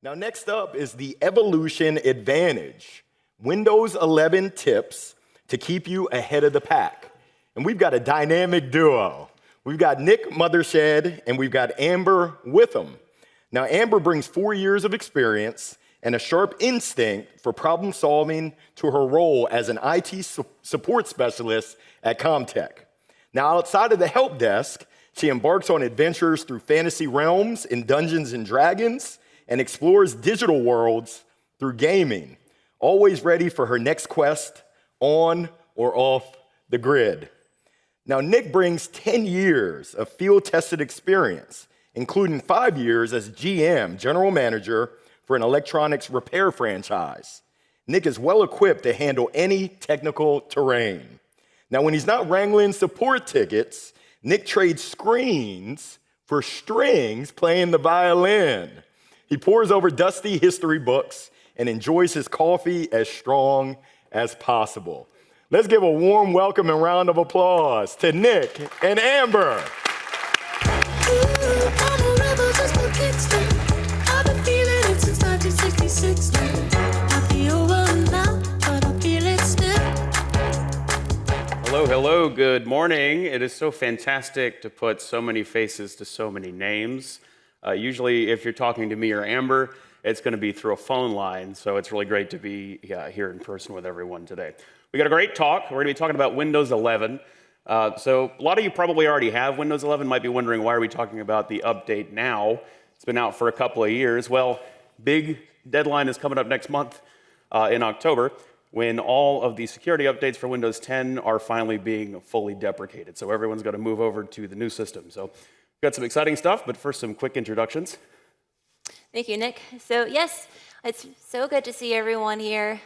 Now, next up is the Evolution Advantage, Windows 11 tips to keep you ahead of the pack. And we've got a dynamic duo. We've got Nick Mothershed and we've got Amber Witham. Now, Amber brings 4 years of experience and a sharp instinct for problem solving to her role as an IT support specialist at ComTech. Now, outside of the help desk, she embarks on adventures through fantasy realms in Dungeons and Dragons and explores digital worlds through gaming, always ready for her next quest on or off the grid. Now, Nick brings 10 years of field-tested experience, including 5 years as GM, general manager, for an electronics repair franchise. Nick is well equipped to handle any technical terrain. Now, when he's not wrangling support tickets, Nick trades screens for strings playing the violin. He pores over dusty history books and enjoys his coffee as strong as possible. Let's give a warm welcome and round of applause to Nick and Amber. Hello, good morning. It is so fantastic to put so many faces to so many names. Usually, if you're talking to me or Amber, it's going to be through a phone line, so it's really great to be here in person with everyone today. We got a great talk. We're going to be talking about Windows 11. So a lot of you probably already have Windows 11, might be wondering why are we talking about the update now? It's been out for a couple of years. Well, big deadline is coming up next month in October, when all of the security updates for Windows 10 are finally being fully deprecated. So everyone's got to move over to the new system. So we've got some exciting stuff, but first some quick introductions. Thank you, Nick. So yes, it's so good to see everyone here.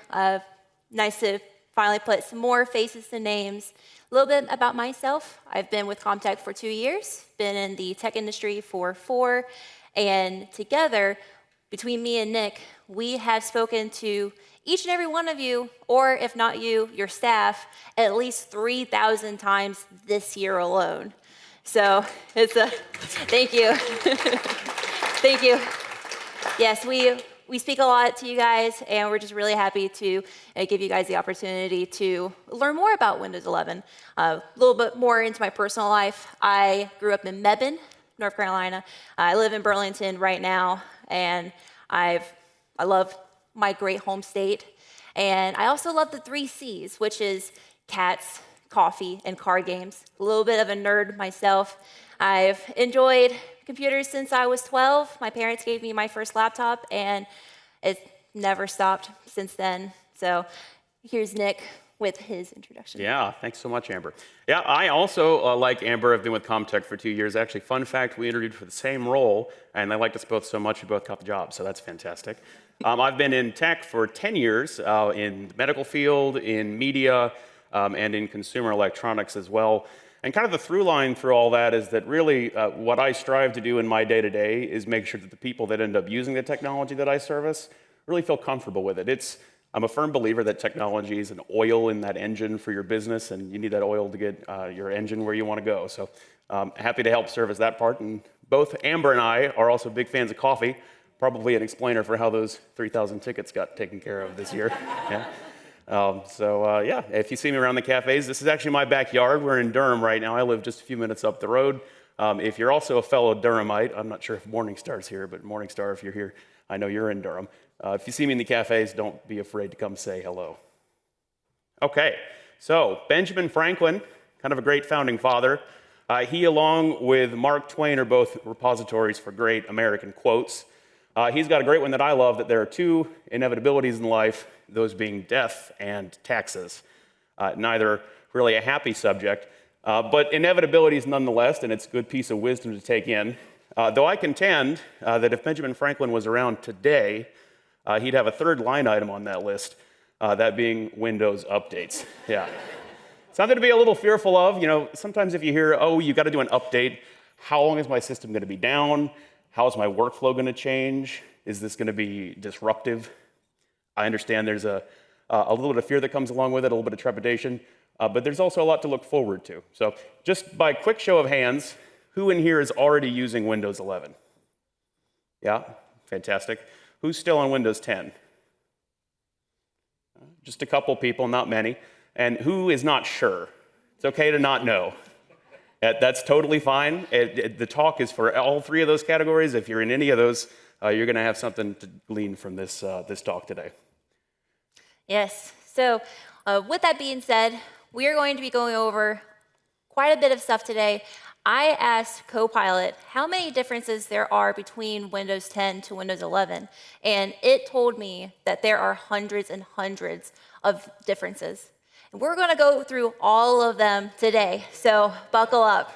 Nice to finally put some more faces to names. A little bit about myself. I've been with ComTech for 2 years, been in the tech industry for 4, and together, between me and Nick, we have spoken to each and every one of you, or if not you, your staff, at least 3,000 times this year alone. So it's a, thank you. Thank you. Yes, we speak a lot to you guys, and we're just really happy to give you guys the opportunity to learn more about Windows 11. A little bit more into my personal life. I grew up in Mebane, North Carolina. I live in Burlington right now, and I love my great home state. And I also love the 3 C's, which is cats, coffee, and card games. A little bit of a nerd myself. I've enjoyed computers since I was 12. My parents gave me my first laptop, and it's never stopped since then. So here's Nick with his introduction. Yeah, thanks so much, Amber. Yeah, I also, like Amber, have been with ComTech for 2 years. Actually, fun fact, we interviewed for the same role, and they liked us both so much we both got the job, so that's fantastic. I've been in tech for 10 years, in the medical field, in media, and in consumer electronics as well. And kind of the through line through all that is that really what I strive to do in my day-to-day is make sure that the people that end up using the technology that I service really feel comfortable with it. I'm a firm believer that technology is an oil in that engine for your business, and you need that oil to get your engine where you want to go. So happy to help service that part. And both Amber and I are also big fans of coffee, probably an explainer for how those 3,000 tickets got taken care of this year. Yeah. Yeah, if you see me around the cafes, this is actually my backyard. We're in Durham right now. I live just a few minutes up the road. If you're also a fellow Durhamite, I'm not sure if Morningstar's here, but Morningstar, if you're here, I know you're in Durham. If you see me in the cafes, don't be afraid to come say hello. Okay, so Benjamin Franklin, kind of a great founding father. He, along with Mark Twain, are both repositories for great American quotes. He's got a great one that I love, that there are 2 inevitabilities in life, those being death and taxes. Neither really a happy subject, but inevitabilities nonetheless, and it's a good piece of wisdom to take in. Though I contend that if Benjamin Franklin was around today, he'd have a 3rd line item on that list, that being Windows updates. Yeah. Something to be a little fearful of. You know, sometimes if you hear, oh, you got to do an update, how long is my system going to be down? How is my workflow going to change? Is this going to be disruptive? I understand there's a little bit of fear that comes along with it, a little bit of trepidation, but there's also a lot to look forward to. So just by quick show of hands, who in here is already using Windows 11? Yeah, fantastic. Who's still on Windows 10? Just a couple people, not many. And who is not sure? It's okay to not know. That's totally fine. The talk is for all three of those categories. If you're in any of those, you're going to have something to glean from this talk today. Yes. So with that being said, we are going to be going over quite a bit of stuff today. I asked Copilot how many differences there are between Windows 10 to Windows 11, and it told me that there are hundreds and hundreds of differences. And we're going to go through all of them today, so buckle up.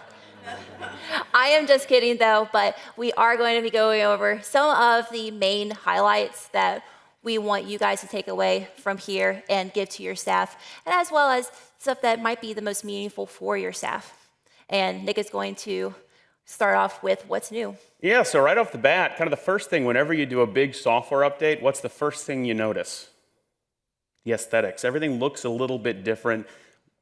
I am just kidding, though, but we are going to be going over some of the main highlights that we want you guys to take away from here and give to your staff, and as well as stuff that might be the most meaningful for your staff. And Nick is going to start off with what's new. Yeah, so right off the bat, kind of the first thing, whenever you do a big software update, what's the first thing you notice? The aesthetics. Everything looks a little bit different.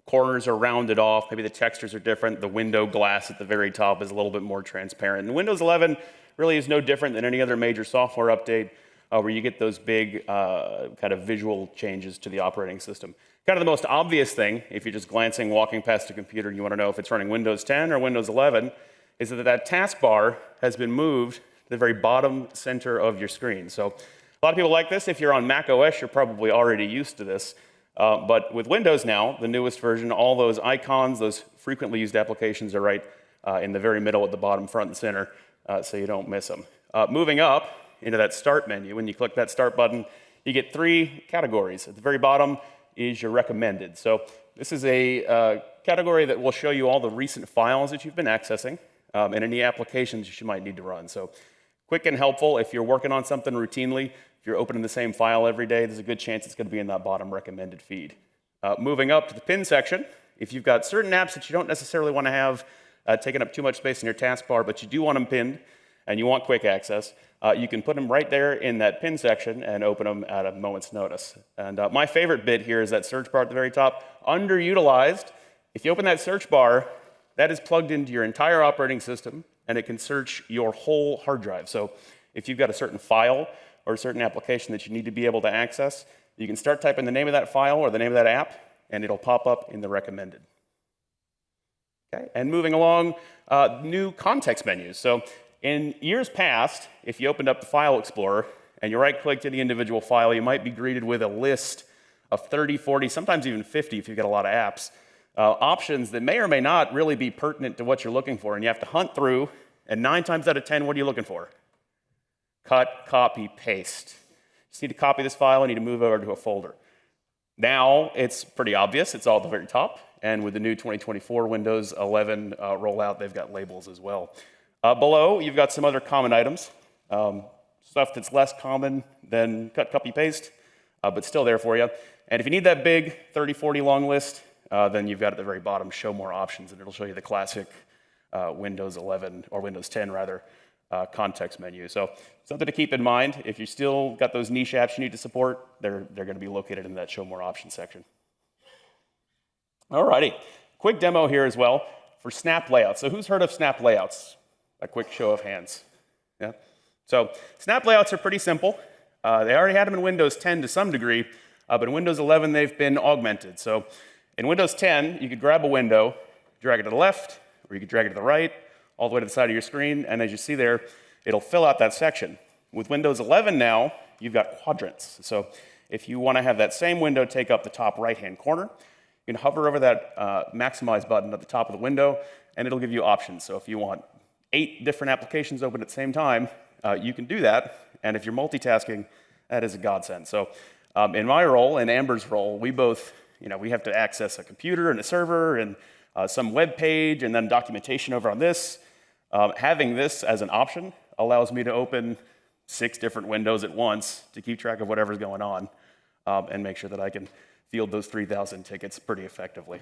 Corners are rounded off. Maybe the textures are different. The window glass at the very top is a little bit more transparent. And Windows 11 really is no different than any other major software update where you get those big kind of visual changes to the operating system. Kind of the most obvious thing, if you're just glancing, walking past a computer, and you want to know if it's running Windows 10 or Windows 11, is that taskbar has been moved to the very bottom center of your screen. So a lot of people like this. If you're on Mac OS, you're probably already used to this. But with Windows now, the newest version, all those icons, those frequently used applications are right in the very middle at the bottom, front and center, so you don't miss them. Moving up into that Start menu, when you click that Start button, you get three categories. At the very bottom is your recommended. So this is a category that will show you all the recent files that you've been accessing and any applications you might need to run. So quick and helpful if you're working on something routinely. If you're opening the same file every day, there's a good chance it's going to be in that bottom recommended feed. Moving up to the pin section, if you've got certain apps that you don't necessarily want to have taking up too much space in your taskbar, but you do want them pinned and you want quick access, you can put them right there in that pin section and open them at a moment's notice. And my favorite bit here is that search bar at the very top, underutilized. If you open that search bar, that is plugged into your entire operating system, and it can search your whole hard drive. So if you've got a certain file or a certain application that you need to be able to access, you can start typing the name of that file or the name of that app, and it'll pop up in the recommended. Okay, and moving along, new context menus. So in years past, if you opened up the File Explorer and you right-clicked any individual file, you might be greeted with a list of 30, 40, sometimes even 50 if you've got a lot of apps, options that may or may not really be pertinent to what you're looking for. And you have to hunt through, and 9 times out of 10, what are you looking for? Cut, copy, paste. You just need to copy this file and need to move over to a folder. Now, it's pretty obvious. It's all at the very top. And with the new 2024 Windows 11 rollout, they've got labels as well. Below, you've got some other common items, stuff that's less common than cut, copy, paste, but still there for you. And if you need that big 30, 40 long list, then you've got at the very bottom, show more options, and it'll show you the classic Windows 11, or Windows 10 rather, context menu. So something to keep in mind. If you still got those niche apps you need to support, they're going to be located in that show more options section. Alrighty, quick demo here as well for snap layouts. So who's heard of snap layouts? A quick show of hands. Yeah. So snap layouts are pretty simple. They already had them in Windows 10 to some degree, but in Windows 11 they've been augmented. So in Windows 10, you could grab a window, drag it to the left, or you could drag it to the right, all the way to the side of your screen, and as you see there, it'll fill out that section. With Windows 11 now, you've got quadrants. So if you want to have that same window take up the top right-hand corner, you can hover over that maximize button at the top of the window, and it'll give you options. So if you want 8 different applications open at the same time, you can do that. And if you're multitasking, that is a godsend. So in my role and Amber's role, we both, we have to access a computer and a server and some web page and then documentation over on this. Having this as an option allows me to open 6 different windows at once to keep track of whatever's going on and make sure that I can field those 3,000 tickets pretty effectively.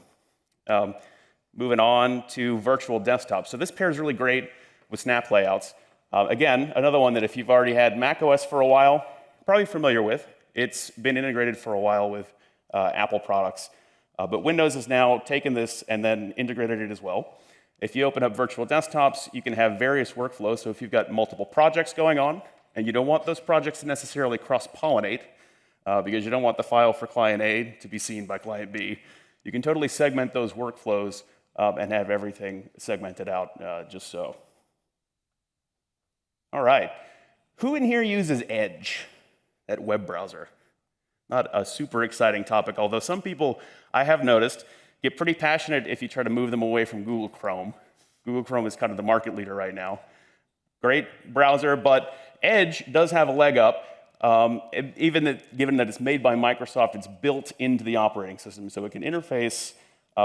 Moving on to virtual desktops. So this pairs really great with snap layouts. Again, another one that if you've already had Mac OS for a while, you're probably familiar with. It's been integrated for a while with Apple products. But Windows has now taken this and then integrated it as well. If you open up virtual desktops, you can have various workflows. So if you've got multiple projects going on and you don't want those projects to necessarily cross-pollinate, because you don't want the file for client A to be seen by client B, you can totally segment those workflows and have everything segmented out just so. All right. Who in here uses Edge, that web browser? Not a super exciting topic, although some people, I have noticed, get pretty passionate if you try to move them away from Google Chrome. Google Chrome is kind of the market leader right now. Great browser, but Edge does have a leg up. Given that it's made by Microsoft, it's built into the operating system, so it can interface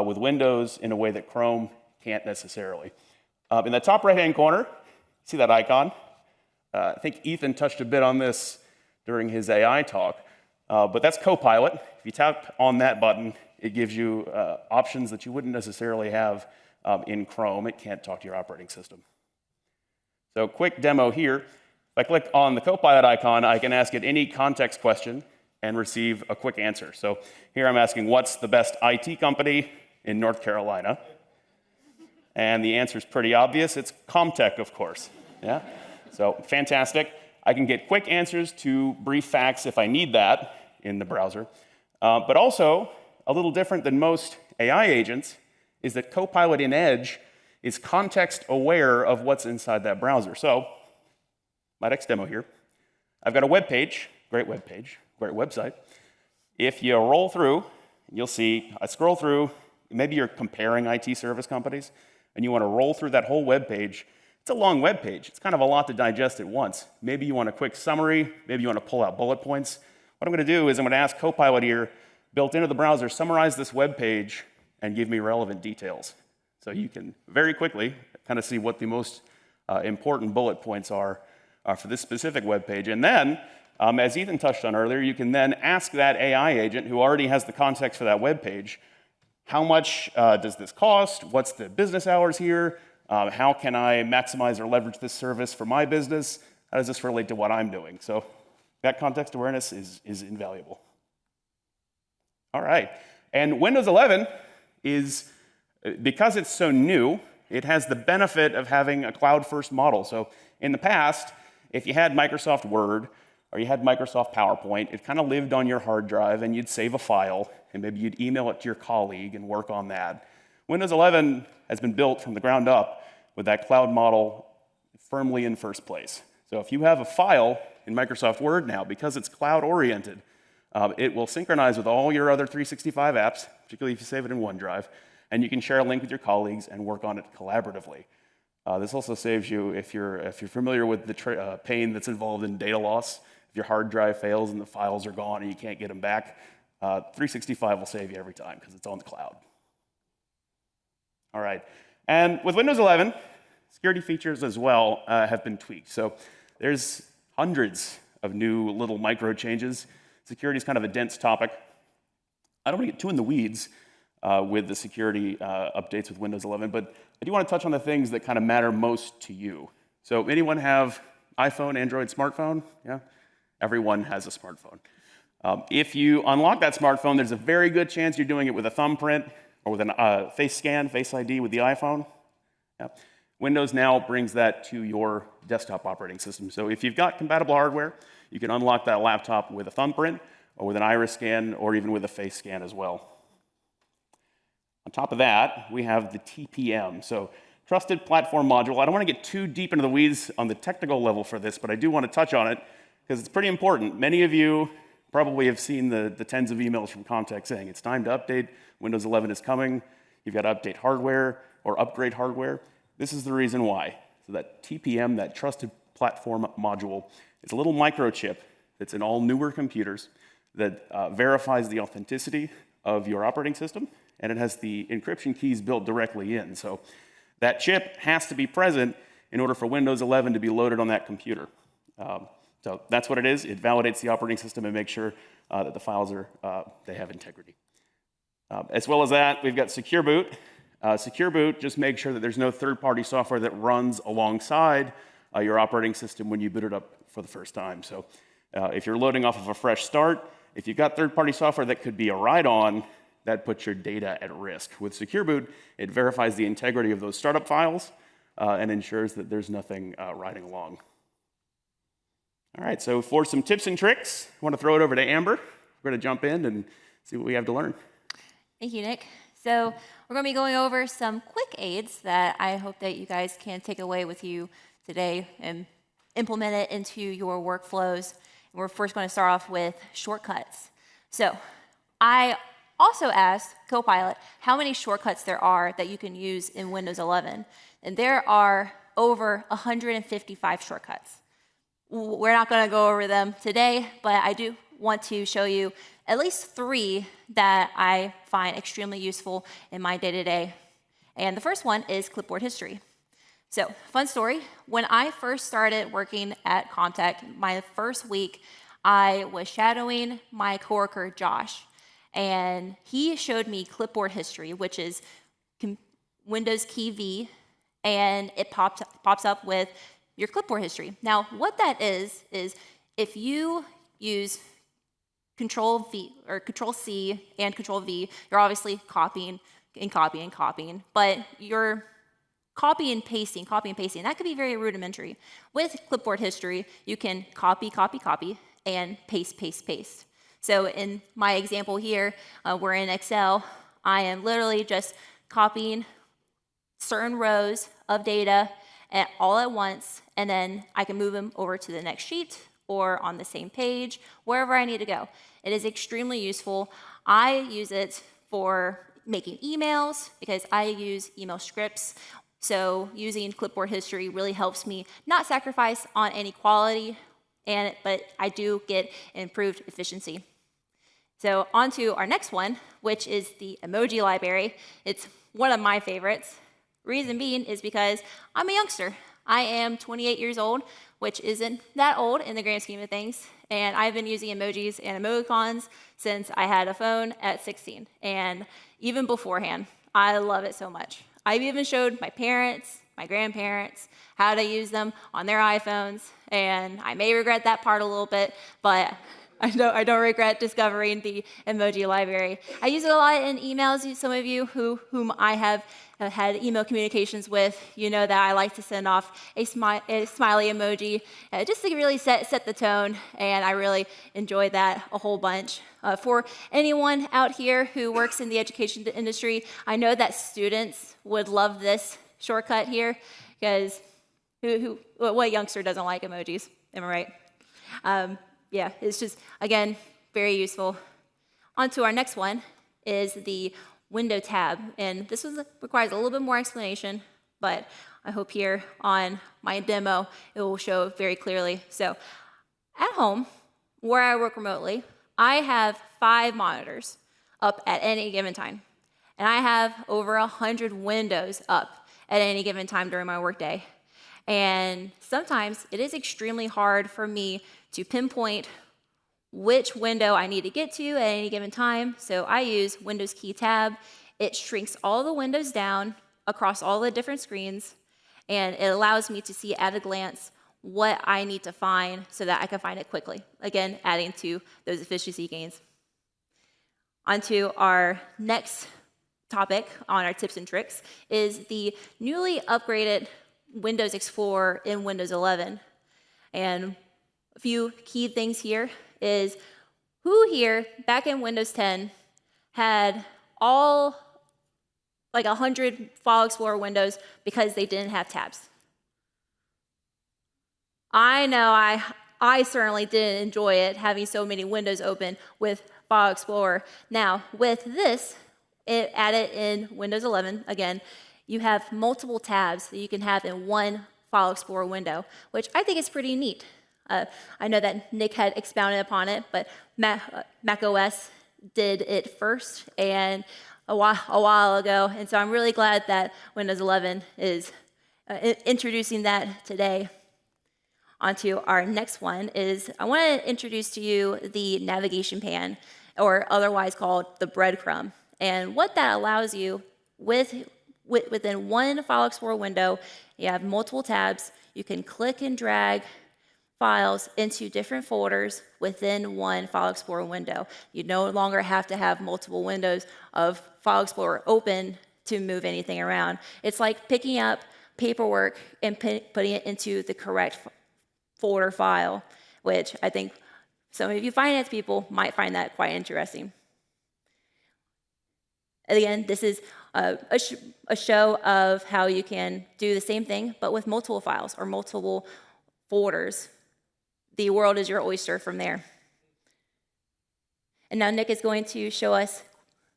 with Windows in a way that Chrome can't necessarily. In the top right-hand corner, see that icon? I think Ethan touched a bit on this during his AI talk, but that's Copilot. If you tap on that button, it gives you options that you wouldn't necessarily have in Chrome. It can't talk to your operating system. So quick demo here. If I click on the Copilot icon, I can ask it any context question and receive a quick answer. So here I'm asking, what's the best IT company in North Carolina? And the answer is pretty obvious. It's ComTech, of course. Yeah? So fantastic. I can get quick answers to brief facts if I need that in the browser. But also, a little different than most AI agents is that Copilot in Edge is context aware of what's inside that browser. So my next demo here, I've got a web page, great website. If you roll through, you'll see, I scroll through, maybe you're comparing IT service companies, and you want to roll through that whole web page. It's a long web page. It's kind of a lot to digest at once. Maybe you want a quick summary, maybe you want to pull out bullet points. What I'm going to do is I'm going to ask Copilot here, built into the browser, summarize this web page and give me relevant details. So you can very quickly kind of see what the most important bullet points are for this specific web page. And then, as Ethan touched on earlier, you can then ask that AI agent who already has the context for that web page, how much does this cost? What's the business hours here? How can I maximize or leverage this service for my business? How does this relate to what I'm doing? So that context awareness is invaluable. All right. And Windows 11 is, because it's so new, it has the benefit of having a cloud-first model. So in the past, if you had Microsoft Word or you had Microsoft PowerPoint, it kind of lived on your hard drive, and you'd save a file, and maybe you'd email it to your colleague and work on that. Windows 11 has been built from the ground up with that cloud model firmly in first place. So if you have a file in Microsoft Word now, because it's cloud-oriented, it will synchronize with all your other 365 apps, particularly if you save it in OneDrive, and you can share a link with your colleagues and work on it collaboratively. This also saves you, if you're familiar with the pain that's involved in data loss, if your hard drive fails and the files are gone and you can't get them back, 365 will save you every time because it's on the cloud. All right, and with Windows 11, security features as well have been tweaked. So there's hundreds of new little micro changes. Security is kind of a dense topic. I don't want to get too in the weeds with the security updates with Windows 11, but I do want to touch on the things that kind of matter most to you. So anyone have iPhone, Android, smartphone? Yeah? Everyone has a smartphone. If you unlock that smartphone, there's a very good chance you're doing it with a thumbprint or with a face scan, Face ID with the iPhone. Yeah. Windows now brings that to your desktop operating system. So if you've got compatible hardware, you can unlock that laptop with a thumbprint or with an iris scan or even with a face scan as well. On top of that, we have the TPM, so Trusted Platform Module. I don't want to get too deep into the weeds on the technical level for this, but I do want to touch on it because it's pretty important. Many of you probably have seen the tens of emails from ComTech saying it's time to update, Windows 11 is coming, you've got to update hardware or upgrade hardware. This is the reason why. So that TPM, that Trusted Platform Module, it's a little microchip that's in all newer computers that verifies the authenticity of your operating system, and it has the encryption keys built directly in. So that chip has to be present in order for Windows 11 to be loaded on that computer. So that's what it is. It validates the operating system and makes sure that the files they have integrity. As well as that, we've got Secure Boot. Secure Boot just makes sure that there's no third-party software that runs alongside your operating system when you boot it up for the first time. So if you're loading off of a fresh start, if you've got third-party software that could be a write-on, that puts your data at risk. With Secure Boot, it verifies the integrity of those startup files and ensures that there's nothing riding along. All right, so for some tips and tricks, I want to throw it over to Amber. We're going to jump in and see what we have to learn. Thank you, Nick. So we're going to be going over some quick aids that I hope that you guys can take away with you today and implement it into your workflows. And we're first going to start off with shortcuts. So I also asked Copilot how many shortcuts there are that you can use in Windows 11. And there are over 155 shortcuts. We're not going to go over them today, but I do want to show you at least 3 that I find extremely useful in my day-to-day. And the first one is clipboard history. So, fun story, when I first started working at ComTech, my first week, I was shadowing my coworker, Josh, and he showed me clipboard history, which is Windows key V, and it pops up with your clipboard history. Now, what that is if you use Control V or Control C and Control V, you're obviously copying and copying and copying, but you're copy and pasting, and that could be very rudimentary. With clipboard history, you can copy, and paste. So in my example here, we're in Excel. I am literally just copying certain rows of data all at once, and then I can move them over to the next sheet or on the same page, wherever I need to go. It is extremely useful. I use it for making emails because I use email scripts. So using clipboard history really helps me not sacrifice on any quality, but I do get improved efficiency. So on to our next one, which is the emoji library. It's one of my favorites. Reason being is because I'm a youngster. I am 28 years old, which isn't that old in the grand scheme of things. And I've been using emojis and emoticons since I had a phone at 16. And even beforehand, I love it so much. I've even showed my parents, my grandparents, how to use them on their iPhones. And I may regret that part a little bit, but I don't regret discovering the emoji library. I use it a lot in emails. Some of you whom I have had email communications with, you know that I like to send off a smiley emoji just to really set the tone, and I really enjoy that a whole bunch. For anyone out here who works in the education industry, I know that students would love this shortcut here, because what youngster doesn't like emojis? Am I right? Yeah, it's just, again, very useful. On to our next one is the window tab. And this requires a little bit more explanation, but I hope here on my demo, it will show very clearly. So at home, where I work remotely, I have 5 monitors up at any given time. And I have over 100 windows up at any given time during my workday. And sometimes it is extremely hard for me to pinpoint which window I need to get to at any given time. So I use Windows key tab. It shrinks all the windows down across all the different screens, and it allows me to see at a glance what I need to find so that I can find it quickly. Again, adding to those efficiency gains. On to our next topic on our tips and tricks is the newly upgraded Windows Explorer in Windows 11. And a few key things here is who here back in Windows 10 had all like 100 File Explorer windows because they didn't have tabs? I know I certainly didn't enjoy it having so many windows open with File Explorer. Now with this, it added in Windows 11 again, you have multiple tabs that you can have in one File Explorer window, which I think is pretty neat. I know that Nick had expounded upon it, but Mac OS did it first and a while ago, and so I'm really glad that Windows 11 is introducing that today. Onto our next one is I want to introduce to you the navigation pan, or otherwise called the breadcrumb. And what that allows you within one File Explorer window, you have multiple tabs. You can click and drag files into different folders within one File Explorer window. You no longer have to have multiple windows of File Explorer open to move anything around. It's like picking up paperwork and putting it into the correct folder file. which I think some of you finance people might find that quite interesting. Again, this is a show of how you can do the same thing, but with multiple files or multiple folders. The world is your oyster from there. And now Nick is going to show us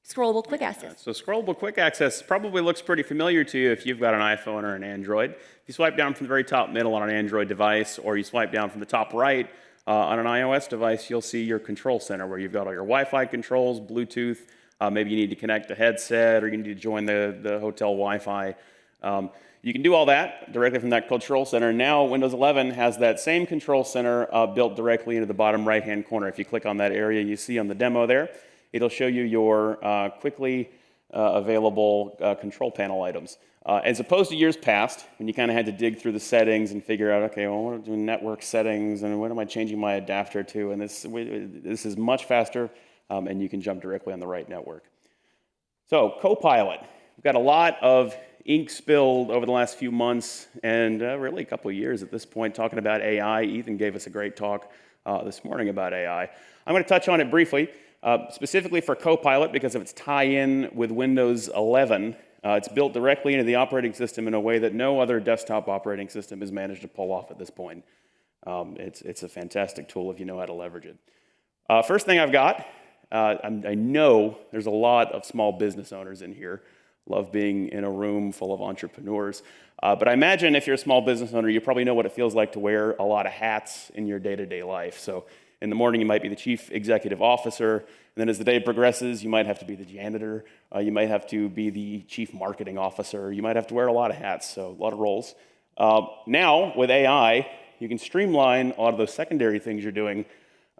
scrollable quick access. So scrollable quick access probably looks pretty familiar to you if you've got an iPhone or an Android. If you swipe down from the very top middle on an Android device, or you swipe down from the top right on an iOS device, you'll see your control center where you've got all your Wi-Fi controls, Bluetooth. Maybe you need to connect a headset, or you need to join the hotel Wi-Fi. You can do all that directly from that control center. Now Windows 11 has that same control center built directly into the bottom right-hand corner. If you click on that area you see on the demo there, it'll show you your quickly available control panel items. As opposed to years past, when you kind of had to dig through the settings and figure out, okay, well, what am I doing network settings, and what am I changing my adapter to? And this is much faster, and you can jump directly on the right network. So, Copilot. We've got a lot of ink spilled over the last few months, and really a couple of years at this point, talking about AI. Ethan gave us a great talk this morning about AI. I'm going to touch on it briefly, specifically for Copilot because of its tie-in with Windows 11. It's built directly into the operating system in a way that no other desktop operating system has managed to pull off at this point. It's a fantastic tool if you know how to leverage it. First thing I've got, I know there's a lot of small business owners in here. Love being in a room full of entrepreneurs. But I imagine if you're a small business owner, you probably know what it feels like to wear a lot of hats in your day-to-day life. So in the morning, you might be the chief executive officer. And then as the day progresses, you might have to be the janitor. You might have to be the chief marketing officer. You might have to wear a lot of hats, so a lot of roles. Now, with AI, you can streamline a lot of those secondary things you're doing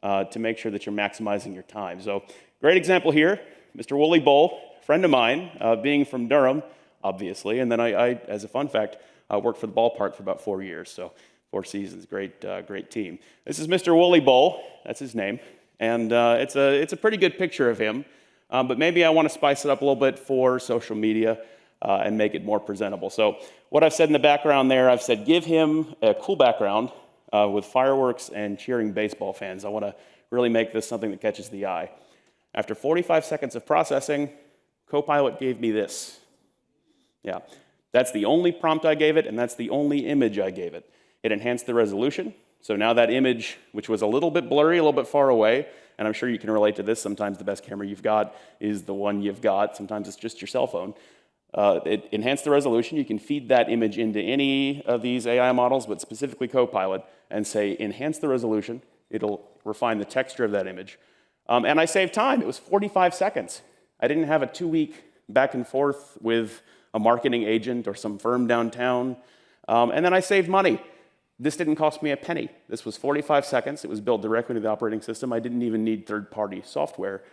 to make sure that you're maximizing your time. So great example here, Mr. Wooly Bull, friend of mine, being from Durham, obviously. And then I as a fun fact, worked for the ballpark for about 4 years. So 4 seasons, great team. This is Mr. Wooly Bull, that's his name. And it's a pretty good picture of him, but maybe I want to spice it up a little bit for social media and make it more presentable. So what I've said in the background there, I've said give him a cool background with fireworks and cheering baseball fans. I want to really make this something that catches the eye. After 45 seconds of processing, Copilot gave me this. Yeah, that's the only prompt I gave it, and that's the only image I gave it. It enhanced the resolution. So now that image, which was a little bit blurry, a little bit far away, and I'm sure you can relate to this, sometimes the best camera you've got is the one you've got, sometimes it's just your cell phone. It enhanced the resolution. You can feed that image into any of these AI models, but specifically Copilot, and say, enhance the resolution. It'll refine the texture of that image. And I saved time. It was 45 seconds. I didn't have a 2-week back and forth with a marketing agent or some firm downtown. And then I saved money. This didn't cost me a penny. This was 45 seconds. It was built directly into the operating system. I didn't even need third-party software.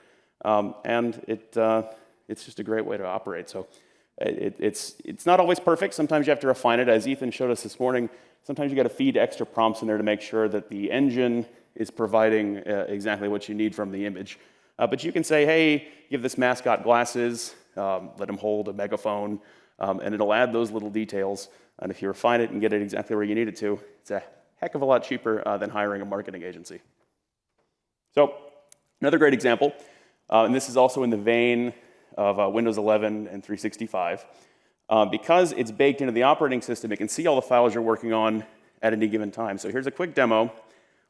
And it's just a great way to operate. So it's not always perfect. Sometimes you have to refine it. As Ethan showed us this morning, sometimes you got to feed extra prompts in there to make sure that the engine is providing exactly what you need from the image. But you can say, hey, give this mascot glasses, let him hold a megaphone, and it'll add those little details. And if you refine it and get it exactly where you need it to, it's a heck of a lot cheaper than hiring a marketing agency. So another great example, and this is also in the vein of Windows 11 and 365. Because it's baked into the operating system, it can see all the files you're working on at any given time. So here's a quick demo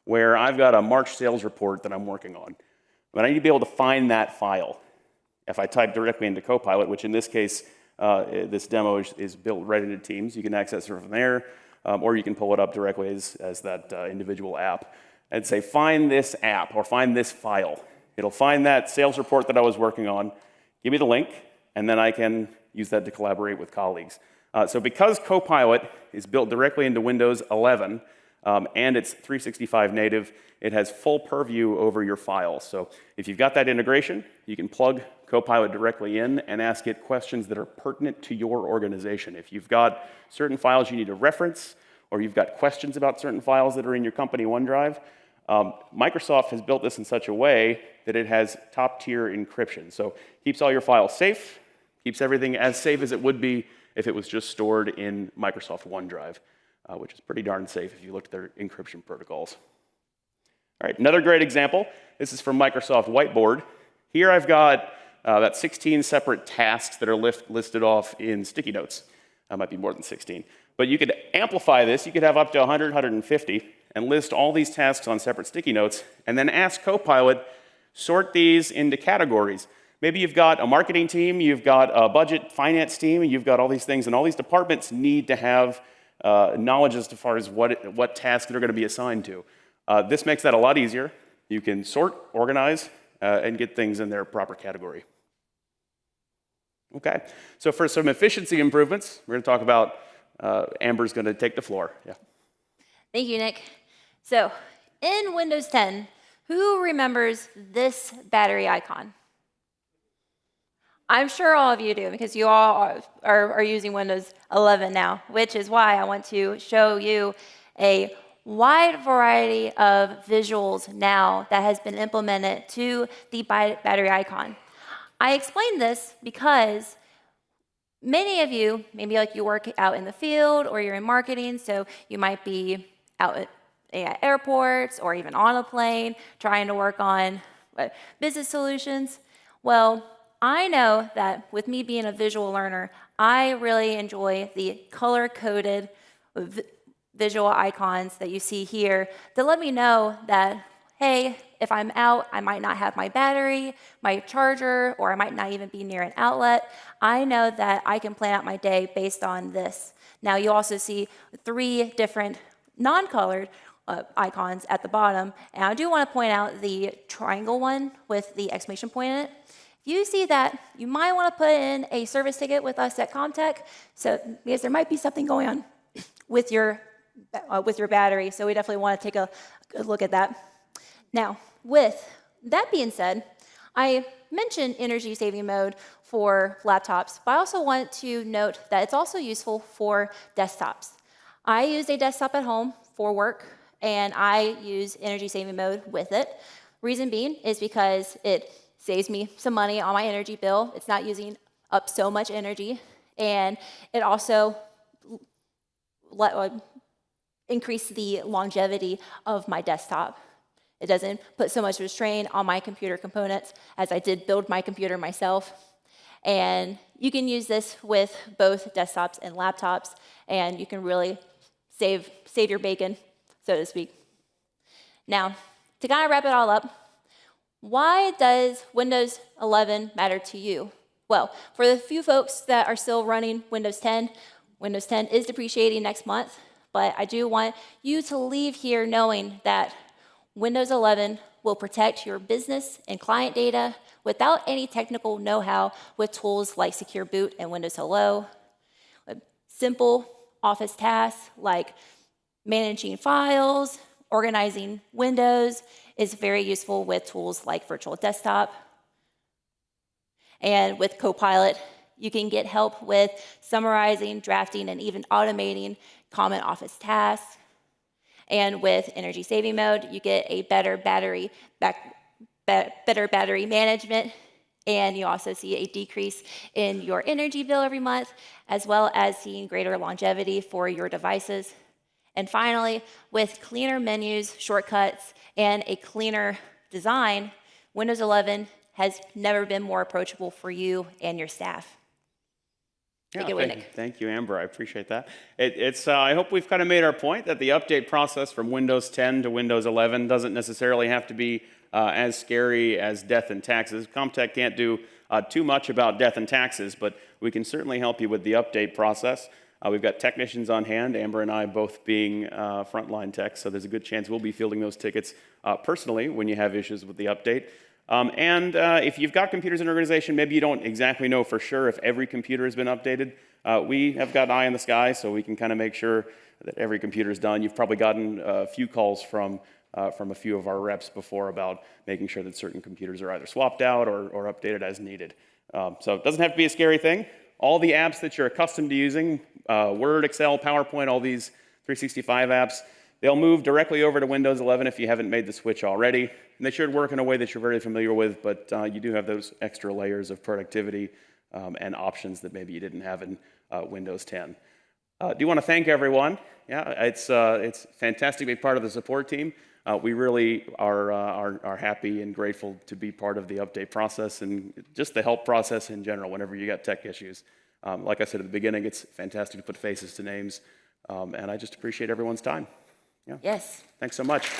where I've got a March sales report that I'm working on. But I need to be able to find that file. If I type directly into Copilot, which in this case, this demo is built right into Teams, you can access it from there, or you can pull it up directly as that individual app and say, find this app or find this file. It'll find that sales report that I was working on, give me the link, and then I can use that to collaborate with colleagues. So because Copilot is built directly into Windows 11, and it's 365 native, it has full purview over your files. So if you've got that integration, you can plug Copilot directly in and ask it questions that are pertinent to your organization. If you've got certain files you need to reference, or you've got questions about certain files that are in your company OneDrive, Microsoft has built this in such a way that it has top-tier encryption. So keeps all your files safe, keeps everything as safe as it would be if it was just stored in Microsoft OneDrive, which is pretty darn safe if you look at their encryption protocols. All right, another great example. This is from Microsoft Whiteboard. Here I've got about 16 separate tasks that are listed off in sticky notes. Might be more than 16. But you could amplify this. You could have up to 100, 150, and list all these tasks on separate sticky notes, and then ask Copilot, sort these into categories. Maybe you've got a marketing team, you've got a budget finance team, and you've got all these things, and all these departments need to have knowledge as far as what tasks they're going to be assigned to. This makes that a lot easier. You can sort, organize, and get things in their proper category. Okay, so for some efficiency improvements, we're going to talk about, Amber's going to take the floor. Yeah. Thank you, Nick. So in Windows 10, who remembers this battery icon? I'm sure all of you do, because you all are using Windows 11 now, which is why I want to show you a wide variety of visuals now that has been implemented to the battery icon. I explain this because many of you, maybe like you work out in the field or you're in marketing, so you might be out at airports or even on a plane trying to work on business solutions. Well, I know that with me being a visual learner, I really enjoy the color-coded visual icons that you see here that let me know that, hey, if I'm out, I might not have my battery, my charger, or I might not even be near an outlet. I know that I can plan out my day based on this. Now, you also see 3 different non-colored icons at the bottom, and I do want to point out the triangle one with the exclamation point in it. If you see that, you might want to put in a service ticket with us at ComTech, because there might be something going on with your battery, so we definitely want to take a good look at that. Now, with that being said, I mentioned energy saving mode for laptops, but I also want to note that it's also useful for desktops. I use a desktop at home for work, and I use energy saving mode with it. Reason being is because it saves me some money on my energy bill. It's not using up so much energy, and it also increase the longevity of my desktop. It doesn't put so much of a strain on my computer components, as I did build my computer myself. And you can use this with both desktops and laptops, and you can really save your bacon, so to speak. Now, to kind of wrap it all up, why does Windows 11 matter to you? Well, for the few folks that are still running Windows 10 is depreciating next month, but I do want you to leave here knowing that Windows 11 will protect your business and client data without any technical know-how with tools like Secure Boot and Windows Hello. Simple Office tasks like managing files, organizing windows is very useful with tools like Virtual Desktop. And with Copilot, you can get help with summarizing, drafting, and even automating common Office tasks. And with energy saving mode, you get a better battery management, and you also see a decrease in your energy bill every month, as well as seeing greater longevity for your devices. And finally, with cleaner menus, shortcuts, and a cleaner design, Windows 11 has never been more approachable for you and your staff. Thank you, Amber. I appreciate that. I hope we've kind of made our point that the update process from Windows 10 to Windows 11 doesn't necessarily have to be as scary as death and taxes. ComTech can't do too much about death and taxes, but we can certainly help you with the update process. We've got technicians on hand, Amber and I both being frontline techs, so there's a good chance we'll be fielding those tickets personally when you have issues with the update. If you've got computers in your organization, maybe you don't exactly know for sure if every computer has been updated. We have got an eye in the sky, so we can kind of make sure that every computer is done. You've probably gotten a few calls from a few of our reps before about making sure that certain computers are either swapped out or updated as needed. So it doesn't have to be a scary thing. All the apps that you're accustomed to using, Word, Excel, PowerPoint, all these 365 apps, they'll move directly over to Windows 11 if you haven't made the switch already. And they should work in a way that you're very familiar with, but you do have those extra layers of productivity and options that maybe you didn't have in Windows 10. Do want to thank everyone. Yeah, it's fantastic to be part of the support team. We really are happy and grateful to be part of the update process and just the help process in general whenever you got tech issues. Like I said at the beginning, it's fantastic to put faces to names, and I just appreciate everyone's time. Yeah. Yes. Thanks so much.